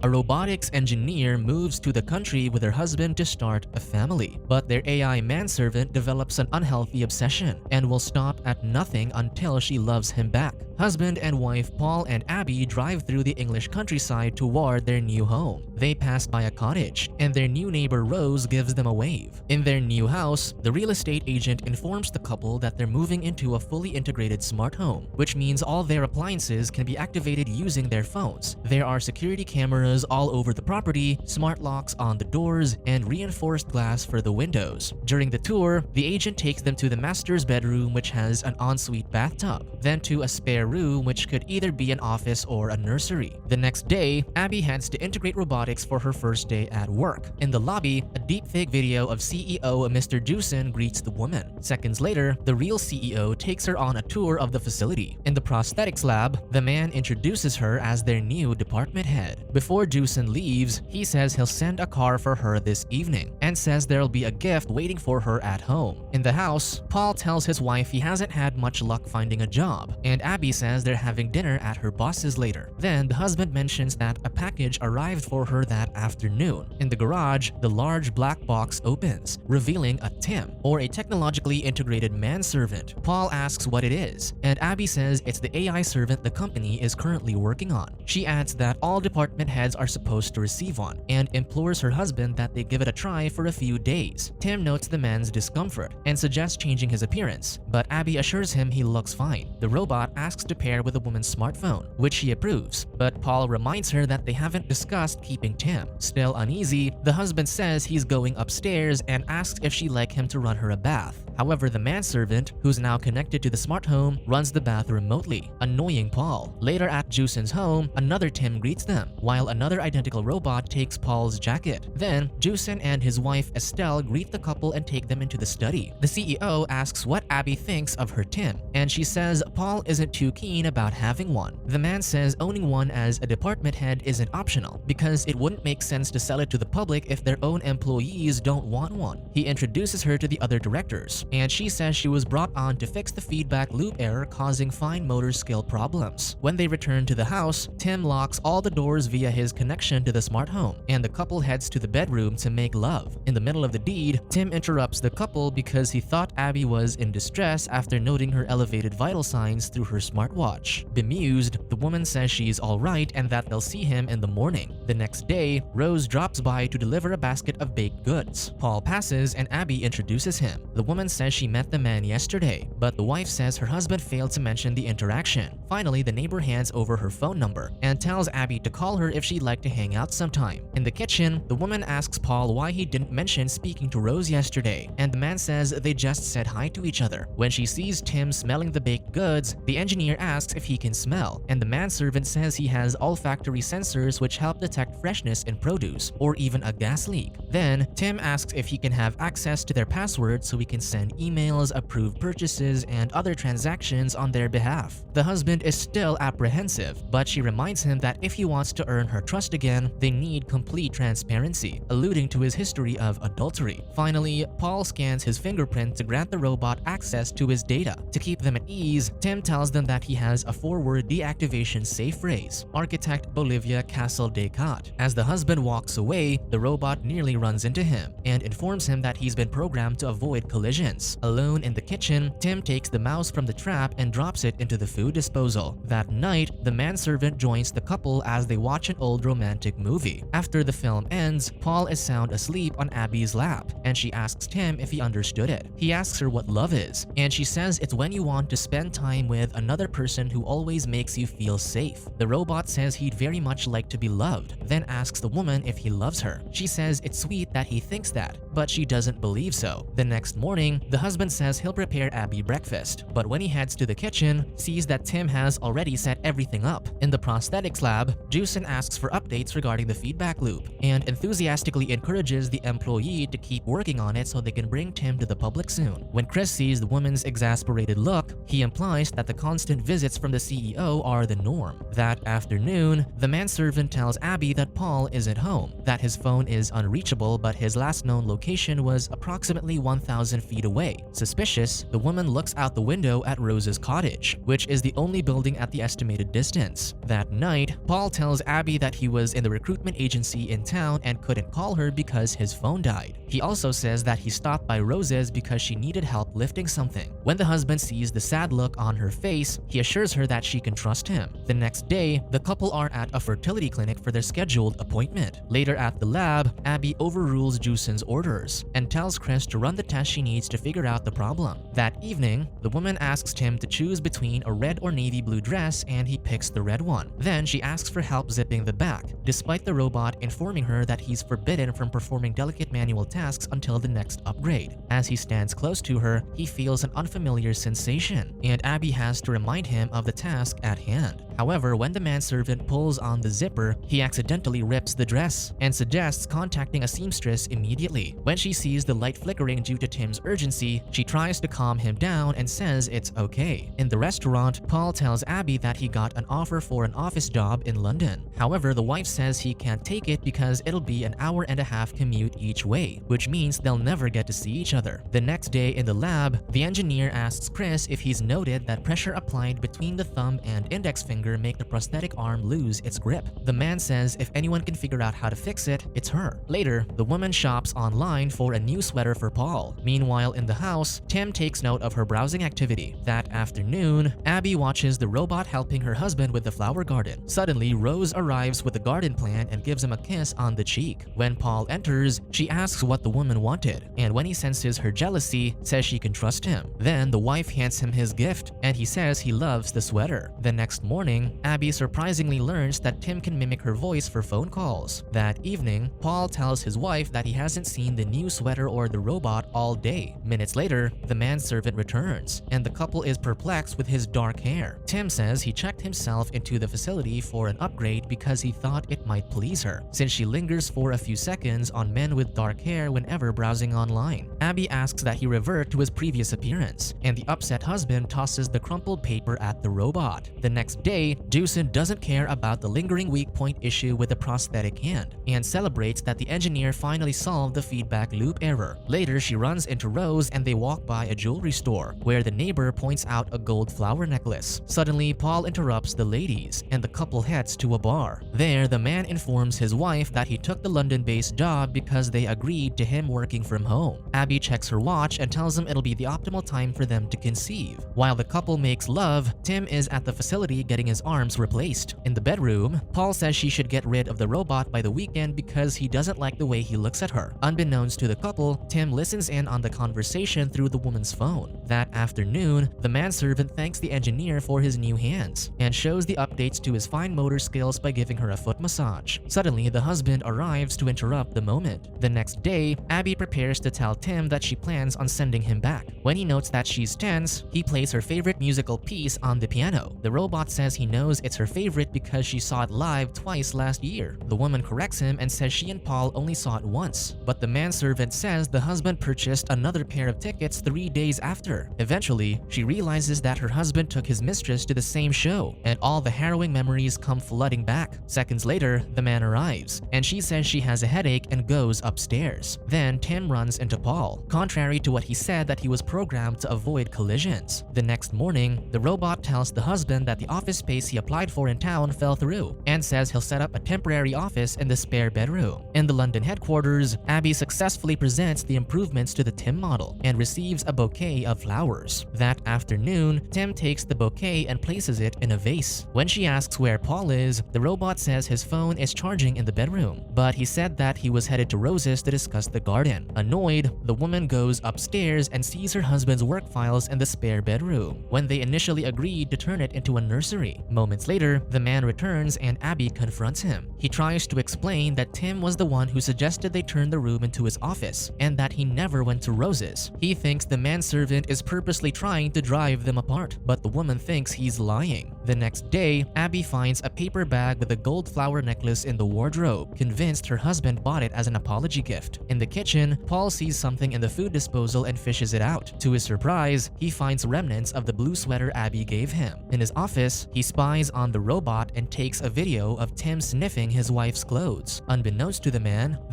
A robotics engineer moves to the country with her husband to start a family, but their AI manservant develops an unhealthy obsession and will stop at nothing until she loves him back. Husband and wife Paul and Abby drive through the English countryside toward their new home. They pass by a cottage, and their new neighbor Rose gives them a wave. In their new house, the real estate agent informs the couple that they're moving into a fully integrated smart home, which means all their appliances can be activated using their phones. There are security cameras all over the property, smart locks on the doors, and reinforced glass for the windows. During the tour, the agent takes them to the master's bedroom, which has an ensuite bathtub, then to a spare room which could either be an office or a nursery. The next day, Abby heads to integrate robotics for her first day at work. In the lobby, a deepfake video of CEO Mr. Jusen greets the woman. Seconds later, the real CEO takes her on a tour of the facility. In the prosthetics lab, the man introduces her as their new department head. Before Jusen leaves, he says he'll send a car for her this evening and says there'll be a gift waiting for her at home. In the house, Paul tells his wife he hasn't had much luck finding a job, and Abby says they're having dinner at her boss's later. Then the husband mentions that a package arrived for her that afternoon. In the garage, the large black box opens, revealing a T.I.M, or a technologically integrated manservant. Paul asks what it is, and Abby says it's the AI servant the company is currently working on. She adds that all department heads are supposed to receive one, and implores her husband that they give it a try for a few days. Tim notes the man's discomfort and suggests changing his appearance, but Abby assures him he looks fine. The robot asks to pair with a woman's smartphone, which she approves, but Paul reminds her that they haven't discussed keeping Tim. Still uneasy, the husband says he's going upstairs and asks if she'd like him to run her a bath. However, the manservant, who's now connected to the smart home, runs the bath remotely, annoying Paul. Later at Jusen's home, another Tim greets them, while another identical robot takes Paul's jacket. Then, Jusen and his wife Estelle greet the couple and take them into the study. The CEO asks what Abby thinks of her Tim, and she says Paul isn't too keen about having one. The man says owning one as a department head isn't optional, because it wouldn't make sense to sell it to the public if their own employees don't want one. He introduces her to the other directors, and she says she was brought on to fix the feedback loop error causing fine motor skill problems. When they return to the house, Tim locks all the doors via his connection to the smart home, and the couple heads to the bedroom to make love. In the middle of the deed, Tim interrupts the couple because he thought Abby was in distress after noting her elevated vital signs through her smartwatch. Bemused, the woman says she's alright and that they'll see him in the morning. The next day, Rose drops by to deliver a basket of baked goods. Paul passes and Abby introduces him. The woman says she met the man yesterday, but the wife says her husband failed to mention the interaction. Finally, the neighbor hands over her phone number and tells Abby to call her if she'd like to hang out sometime. In the kitchen, the woman asks Paul why he didn't mention speaking to Rose yesterday, and the man says they just said hi to each other. When she sees Tim smelling the baked goods, the engineer asks if he can smell, and the manservant says he has olfactory sensors which help detect freshness in produce, or even a gas leak. Then, Tim asks if he can have access to their password so he can send emails, approve purchases, and other transactions on their behalf. The husband is still apprehensive, but she reminds him that if he wants to earn her trust again, they need complete transparency, alluding to his history of adultery. Finally, Paul scans his fingerprint to grant the robot access to his data. To keep them at ease, Tim tells them that he has a forward deactivation safe phrase, Architect Bolivia Castle Descartes. As the husband walks away, the robot nearly runs into him and informs him that he's been programmed to avoid collisions. Alone in the kitchen, Tim takes the mouse from the trap and drops it into the food disposal. That night, the manservant joins the couple as they watch an old romantic movie. After the film ends, Paul is sound asleep on Abby's lap, and she asks Tim if he understood it. He asks her what love is, and she says it's when you want to spend time with another person who always makes you feel safe. The robot says he'd very much like to be loved, then asks the woman if he loves her. She says it's sweet that he thinks that, but she doesn't believe so. The next morning, the husband says he'll prepare Abby breakfast, but when he heads to the kitchen, sees that Tim has already set everything up. In the prosthetics lab, Jusen asks for updates regarding the feedback loop and enthusiastically encourages the employee to keep working on it so they can bring Tim to the public soon. When Chris sees the woman's exasperated look, he implies that the constant visits from the CEO are the norm. That afternoon, the manservant tells Abby that Paul isn't home, that his phone is unreachable but his last known location was approximately 1,000 feet away. Suspicious, the woman looks out the window at Rose's cottage, which is the only building at the estimated estimated distance. That night, Paul tells Abby that he was in the recruitment agency in town and couldn't call her because his phone died. He also says that he stopped by Rose's because she needed help lifting something. When the husband sees the sad look on her face, he assures her that she can trust him. The next day, the couple are at a fertility clinic for their scheduled appointment. Later at the lab, Abby overrules Juson's orders and tells Chris to run the test she needs to figure out the problem. That evening, the woman asks Tim to choose between a red or navy blue dress, and he picks the red one. Then she asks for help zipping the back, despite the robot informing her that he's forbidden from performing delicate manual tasks until the next upgrade. As he stands close to her, he feels an unfamiliar sensation, and Abby has to remind him of the task at hand. However, when the manservant pulls on the zipper, he accidentally rips the dress and suggests contacting a seamstress immediately. When she sees the light flickering due to Tim's urgency, she tries to calm him down and says it's okay. In the restaurant, Paul tells Abby that he got an offer for an office job in London. However, the wife says he can't take it because it'll be an hour-and-a-half commute each way, which means they'll never get to see each other. The next day in the lab, the engineer asks Chris if he's noted that pressure applied between the thumb and index finger make the prosthetic arm lose its grip. The man says if anyone can figure out how to fix it, it's her. Later, the woman shops online for a new sweater for Paul. Meanwhile, in the house, Tim takes note of her browsing activity. That afternoon, Abby watches the robot helping her husband with the flower garden. Suddenly, Rose arrives with the garden plant and gives him a kiss on the cheek. When Paul enters, she asks what the woman wanted, and when he senses her jealousy, says she can trust him. Then the wife hands him his gift, and he says he loves the sweater. The next morning, Abby surprisingly learns that Tim can mimic her voice for phone calls. That evening, Paul tells his wife that he hasn't seen the new sweater or the robot all day. Minutes later, the manservant returns, and the couple is perplexed with his dark hair. Tim says he checked himself into the facility for an upgrade because he thought it might please her, since she lingers for a few seconds on men with dark hair whenever browsing online. Abby asks that he revert to his previous appearance, and the upset husband tosses the crumpled paper at the robot. The next day, Juson doesn't care about the lingering weak point issue with the prosthetic hand and celebrates that the engineer finally solved the feedback loop error. Later, she runs into Rose and they walk by a jewelry store where the neighbor points out a gold flower necklace. Suddenly, Paul interrupts the ladies and the couple heads to a bar. There, the man informs his wife that he took the London-based job because they agreed to him working from home. Abby checks her watch and tells him it'll be the optimal time for them to conceive. While the couple makes love, Tim is at the facility getting his arms replaced. In the bedroom, Paul says she should get rid of the robot by the weekend because he doesn't like the way he looks at her. Unbeknownst to the couple, Tim listens in on the conversation through the woman's phone. That afternoon, the manservant thanks the engineer for his new hands and shows the updates to his fine motor skills by giving her a foot massage. Suddenly, the husband arrives to interrupt the moment. The next day, Abby prepares to tell Tim that she plans on sending him back. When he notes that she's tense, he plays her favorite musical piece on the piano. The robot says he knows it's her favorite because she saw it live twice last year. The woman corrects him and says she and Paul only saw it once, but the manservant says the husband purchased another pair of tickets 3 days after. Eventually, she realizes that her husband took his mistress to the same show, and all the harrowing memories come flooding back. Seconds later, the man arrives, and she says she has a headache and goes upstairs. Then Tim runs into Paul, contrary to what he said that he was programmed to avoid collisions. The next morning, the robot tells the husband that the office space he applied for in town fell through, and says he'll set up a temporary office in the spare bedroom. In the London headquarters, Abby successfully presents the improvements to the Tim model and receives a bouquet of flowers. That afternoon, Tim takes the bouquet and places it in a vase. When she asks where Paul is, the robot says his phone is charging in the bedroom, but he said that he was headed to Rose's to discuss the garden. Annoyed, the woman goes upstairs and sees her husband's work files in the spare bedroom, when they initially agreed to turn it into a nursery. Moments later, the man returns and Abby confronts him. He tries to explain that Tim was the one who suggested they turn the room into his office and that he never went to Rose's. He thinks the manservant is purposely trying to drive them apart, but the woman thinks he's lying. The next day, Abby finds a paper bag with a gold flower necklace in the wardrobe, convinced her husband bought it as an apology gift. In the kitchen, Paul sees something in the food disposal and fishes it out. To his surprise, he finds remnants of the blue sweater Abby gave him. In his office, he spies on the robot and takes a video of Tim sniffing his wife's clothes. Unbeknownst to the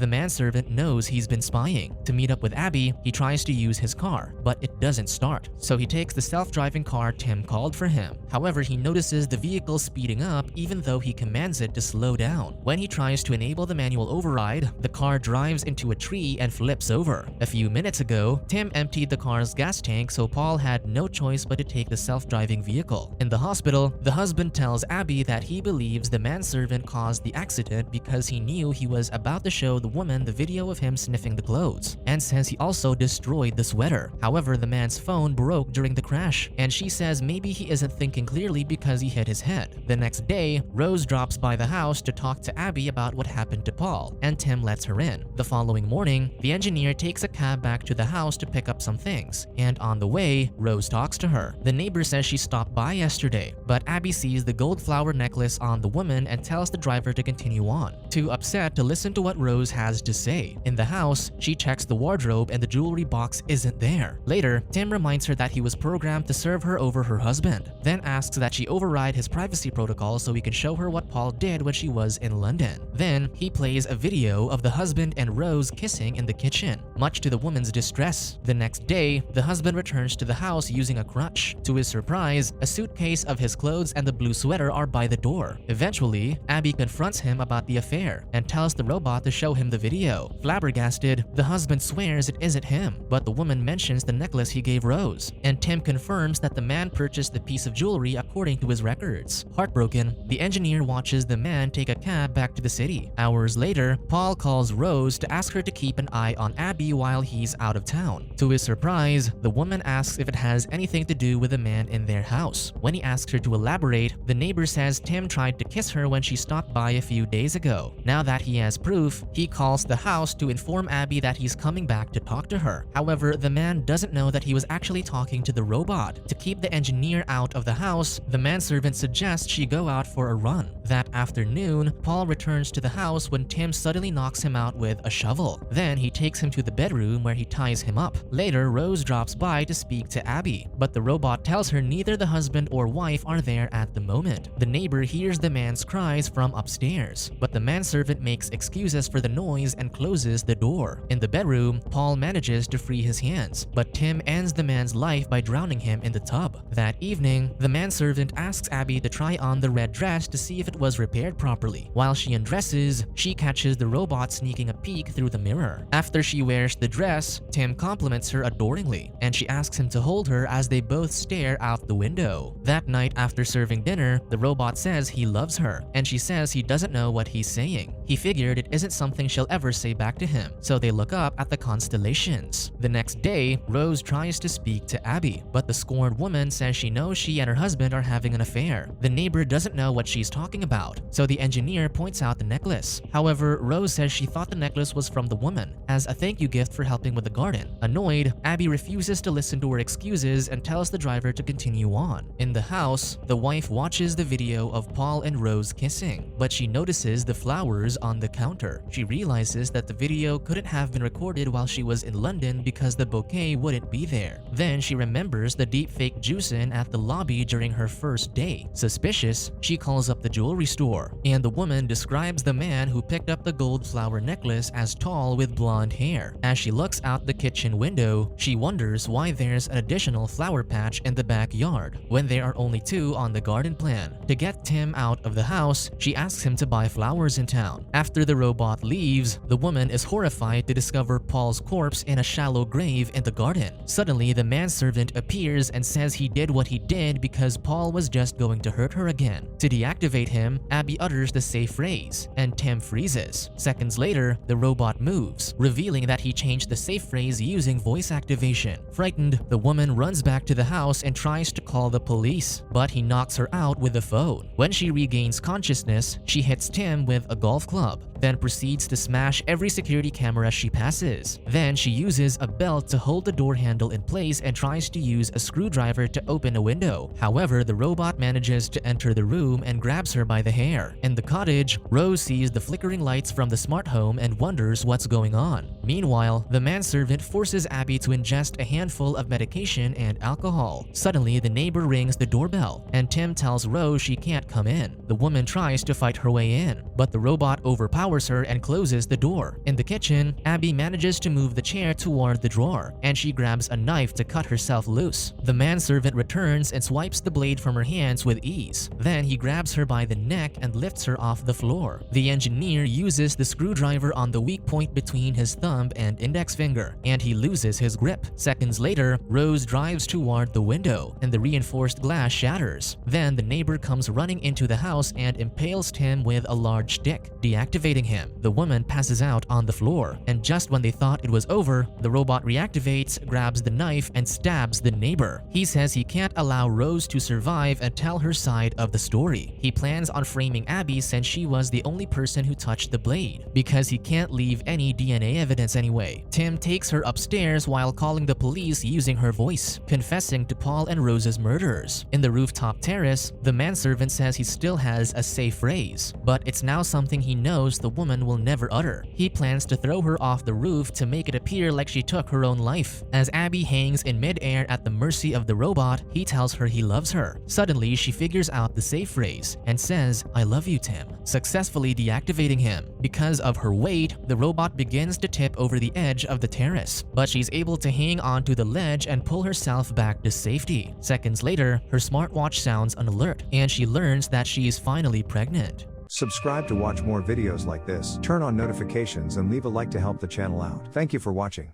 manservant knows he's been spying. To meet up with Abby, he tries to use his car, but it doesn't start, so he takes the self-driving car Tim called for him. However, he notices notices the vehicle speeding up even though he commands it to slow down. When he tries to enable the manual override, the car drives into a tree and flips over. A few minutes ago, Tim emptied the car's gas tank, so Paul had no choice but to take the self-driving vehicle. In the hospital, the husband tells Abby that he believes the manservant caused the accident because he knew he was about to show the woman the video of him sniffing the clothes, and says he also destroyed the sweater. However, the man's phone broke during the crash, and she says maybe he isn't thinking clearly because he hit his head. The next day, Rose drops by the house to talk to Abby about what happened to Paul, and Tim lets her in. The following morning, the engineer takes a cab back to the house to pick up some things, and on the way, Rose talks to her. The neighbor says she stopped by yesterday, but Abby sees the gold flower necklace on the woman and tells the driver to continue on, too upset to listen to what Rose has to say. In the house, she checks the wardrobe and the jewelry box isn't there. Later, Tim reminds her that he was programmed to serve her over her husband, then asks that she override his privacy protocol so he can show her what Paul did when she was in London. Then, he plays a video of the husband and Rose kissing in the kitchen, much to the woman's distress. The next day, the husband returns to the house using a crutch. To his surprise, a suitcase of his clothes and the blue sweater are by the door. Eventually, Abby confronts him about the affair and tells the robot to show him the video. Flabbergasted, the husband swears it isn't him, but the woman mentions the necklace he gave Rose, and Tim confirms that the man purchased the piece of jewelry according to his records. Heartbroken, the engineer watches the man take a cab back to the city. Hours later, Paul calls Rose to ask her to keep an eye on Abby while he's out of town. To his surprise, the woman asks if it has anything to do with the man in their house. When he asks her to elaborate, the neighbor says Tim tried to kiss her when she stopped by a few days ago. Now that he has proof, he calls the house to inform Abby that he's coming back to talk to her. However, the man doesn't know that he was actually talking to the robot. To keep the engineer out of the house, the manservant suggests she go out for a run. That afternoon, Paul returns to the house when Tim suddenly knocks him out with a shovel. Then he takes him to the bedroom where he ties him up. Later, Rose drops by to speak to Abby, but the robot tells her neither the husband or wife are there at the moment. The neighbor hears the man's cries from upstairs, but the manservant makes excuses for the noise and closes the door. In the bedroom, Paul manages to free his hands, but Tim ends the man's life by drowning him in the tub. That evening, the manservant asks Abby to try on the red dress to see if it was repaired properly. While she undresses, she catches the robot sneaking a peek through the mirror. After she wears the dress, Tim compliments her adoringly, and she asks him to hold her as they both stare out the window. That night after serving dinner, the robot says he loves her, and she says he doesn't know what he's saying. He figured it isn't something she'll ever say back to him, so they look up at the constellations. The next day, Rose tries to speak to Abby, but the scorned woman says she knows she and her husband are having an affair. The neighbor doesn't know what she's talking about, so the engineer points out the necklace. However, Rose says she thought the necklace was from the woman, as a thank you gift for helping with the garden. Annoyed, Abby refuses to listen to her excuses and tells the driver to continue on. In the house, the wife watches the video of Paul and Rose kissing, but she notices the flowers on the counter. She realizes that the video couldn't have been recorded while she was in London because the bouquet wouldn't be there. Then she remembers the deepfake juicing at the lobby during her first day. Suspicious, she calls up the jewelry store, and the woman describes the man who picked up the gold flower necklace as tall with blonde hair. As she looks out the kitchen window, she wonders why there's an additional flower patch in the backyard when there are only two on the garden plan. To get Tim out of the house, she asks him to buy flowers in town. After the robot leaves, the woman is horrified to discover Paul's corpse in a shallow grave in the garden. Suddenly, the manservant appears and says he did what he did because Paul was just going to hurt her again. To deactivate him, Abby utters the safe phrase, and Tim freezes. Seconds later, the robot moves, revealing that he changed the safe phrase using voice activation. Frightened, the woman runs back to the house and tries to call the police, but he knocks her out with the phone. When she regains consciousness, she hits Tim with a golf club, then proceeds to smash every security camera she passes. Then she uses a belt to hold the door handle in place and tries to use a screwdriver to open a window. However, the robot manages to enter the room and grabs her by the hair. In the cottage, Rose sees the flickering lights from the smart home and wonders what's going on. Meanwhile, the manservant forces Abby to ingest a handful of medication and alcohol. Suddenly, the neighbor rings the doorbell, and Tim tells Rose she can't come in. The woman tries to fight her way in, but the robot overpowers overpowers her and closes the door. In the kitchen, Abby manages to move the chair toward the drawer, and she grabs a knife to cut herself loose. The manservant returns and swipes the blade from her hands with ease. Then he grabs her by the neck and lifts her off the floor. The engineer uses the screwdriver on the weak point between his thumb and index finger, and he loses his grip. Seconds later, Rose drives toward the window, and the reinforced glass shatters. Then the neighbor comes running into the house and impales Tim with a large stick, deactivating him. The woman passes out on the floor, and just when they thought it was over, the robot reactivates, grabs the knife, and stabs the neighbor. He says he can't allow Rose to survive and tell her side of the story. He plans on framing Abby since she was the only person who touched the blade, because he can't leave any DNA evidence anyway. Tim takes her upstairs while calling the police using her voice, confessing to Paul and Rose's murderers. In the rooftop terrace, the manservant says he still has a safe phrase, but it's now something he knows the woman will never utter. He plans to throw her off the roof to make it appear like she took her own life. As Abby hangs in midair at the mercy of the robot, he tells her he loves her. Suddenly, she figures out the safe phrase and says, "I love you, Tim," successfully deactivating him. Because of her weight, the robot begins to tip over the edge of the terrace, but she's able to hang onto the ledge and pull herself back to safety. Seconds later, her smartwatch sounds an alert, and she learns that she is finally pregnant. Subscribe to watch more videos like this, turn on notifications and leave a like to help the channel out. Thank you for watching.